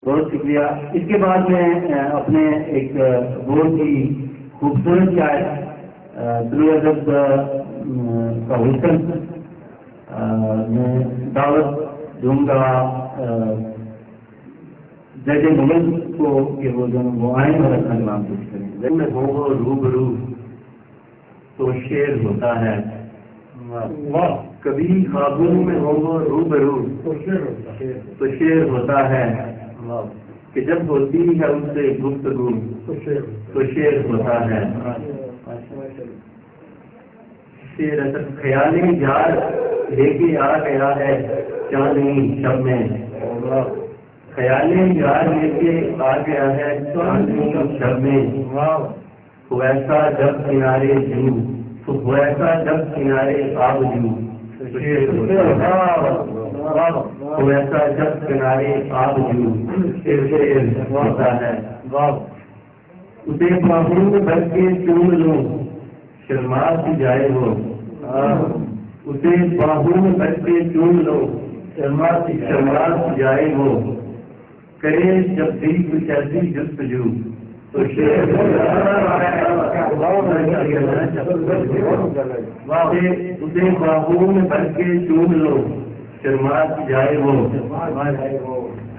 بہت شکریہ. اس کے بعد میں اپنے ایک بہت ہی خوبصورت شاعر طلوع ادب کا حسن میں دعوت دوں گا جج مغل کو کہ وہ آئیں اور اپنا کلام پیش کریں. جب میں ہو روبرو تو شعر ہوتا ہے. کبھی خوابوں میں ہو روبرو تو شعر ہوتا ہے کہ جب ہوتی ہے اس سے گفتگو تو شعر ہوتا ہے. شعر اصل خیال یار لے کے آ گیا ہے چاندنی شب میں. خیال یار لے کے آ گیا ہے چاندنی شب میں. وہ ایسا جب کنارے جو وہ ایسا جب کنارے آب جو وہ ایسا جب کنارے آب جو شعر ہوتا ہے. اسے باہوں میں بھر کے چوم لوں شرما سی جائے وہ. اسے باہوں میں بھر کے چوم لو شرما سی جائے وہ. کرے جب دل کچھ ایسی جستجو تو شعر اسے باہوں میں بھر کے چوم لو شرما جائے وہ.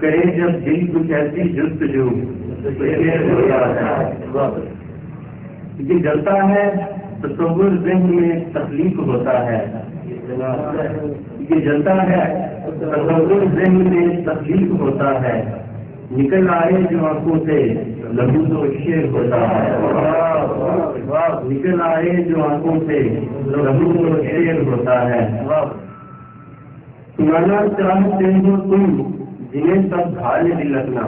کرے جب دل کچھ ایسی جستجو تو شعر ہوتا ہے. یہ جلتا ہے تصور ذہن میں تخلیق ہوتا ہے. یہ جلتا ہے تصور ذہن میں تخلیق ہوتا ہے. نکل آئے جو آنکھوں سے لہو تو شعر ہوتا ہے. نکل آئے جو آنکھوں سے لہو تو شعر ہوتا ہے. سنانا چاہتے ہو تم جنہیں سب بھال دل رکھنا.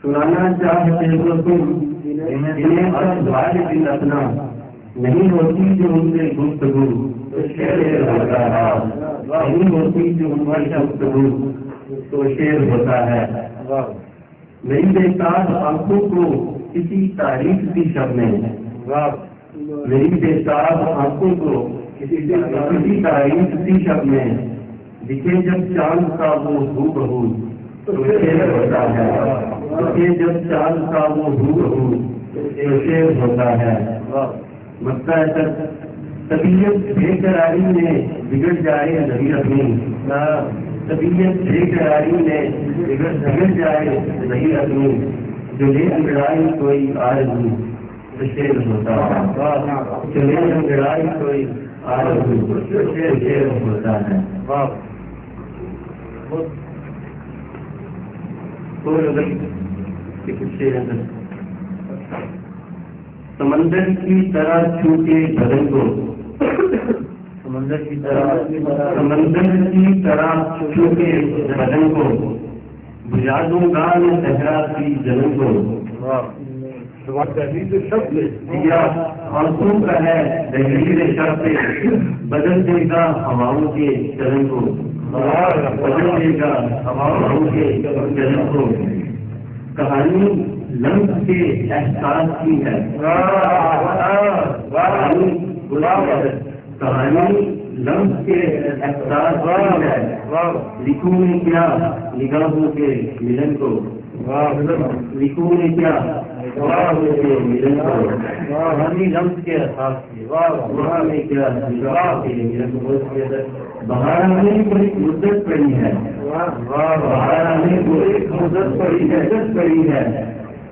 سنانا چاہتے ہو تم جنہیں سب بھال دل رکھنا. نہیں ہوتی جو ان سے گفتگو تو شعر ہوتا ہے. نہیں ہوتی جو ان کی گفتگو تو شعر ہوتا ہے. میری بےتاب آنکھوں کو کسی تاریخ کی شب میں. میری بےتاب آنکھوں کو کسی تاریخ کی شب میں دکھے جب چاند کا وہ ہو بہو تو شعر ہوتا ہے. دکھے جب چاند کا وہ ہو بہو تو شعر ہوتا ہے. مکہ طبیعت بے قراری میں بگڑ جائے نہیں اپنی. طبیعت بے قراری میں بگڑ جائے نہیں اپنی. جو لے انگڑائی کوئی آرزو تو شعر ہوتا ہے. جو لے انگڑائی کوئی آرزو تو شعر ہوتا ہے. سمندر کی طرح چھوٹے بدن کو سمندر کی طرح چھوٹے بدن کو بجھا دوں گا میں صحرا کی جلن کو. دیا آنسوں کا ہے تحریر شب سے بدل دے گا ہواؤں کے چلن کو. بدل دے گا ہواؤں کے چلن کو. کہانی لمس کے احساس کی ہے. کہانی لمس کے احساس کی ہے. لکھوں میں کیا نگاہوں کے ملن کو. لکھوں میں کیا نگاہوں کے ملن کو. کہانی لمس کے احساس کی وہاں میں کیا نگاہ کے ملن کو. بہار آنے کو ایک مدت پڑی ہے. بہار آنے کو ایک مدت پڑی ہے.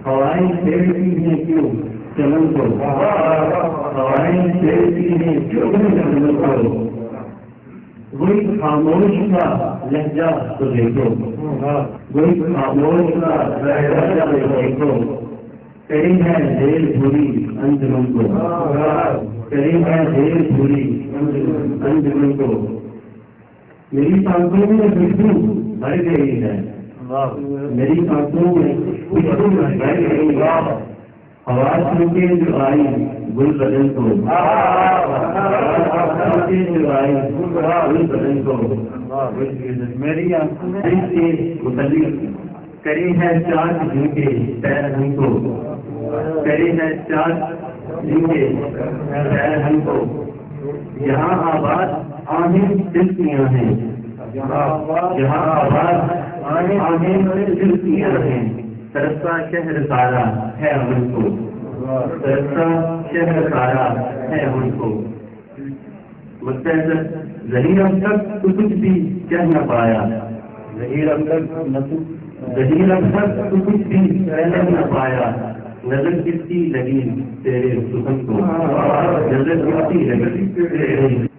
ہوائیں پھیرتی ہیں کیوں چمن کو. ہوائیں پھیرتی ہیں کیوں چمن کو. وہی خاموش کا لہجہ تو دیکھو. وہی خاموش کا لہجہ دیکھو. کہیں ہے دیر بھولی انجمن کو. کہیں ہے دیر بھولی انجمن کو. میری آنکھوں میں خوشبو بھر گئی ہے. میری آنکھوں میں خوشبو بھر گئی ہے. ہوا چھوٹے جو آئی گل بدن کو. چھوٹے جو آئی گل بدن کو. میری آنکھوں میں متعلق کری ہے چار جھوٹے پیر ہم کو. کری ہے چار جھوٹے پیر ہم کو. یہاں آباد آہیں دلکیاں ہیں. جہاں آباد ترستا شہر سارا ہے ان کو، ترستا شہر سارا ہے ان کو. مستحضر ظہیر اب تک تو کچھ بھی کہہ نہ پایا، ظہیر اب تک تو کچھ بھی کہہ نہ پایا. نظر کس کی لگی تیرے سخن کو، نظر کس کی لگی تیرے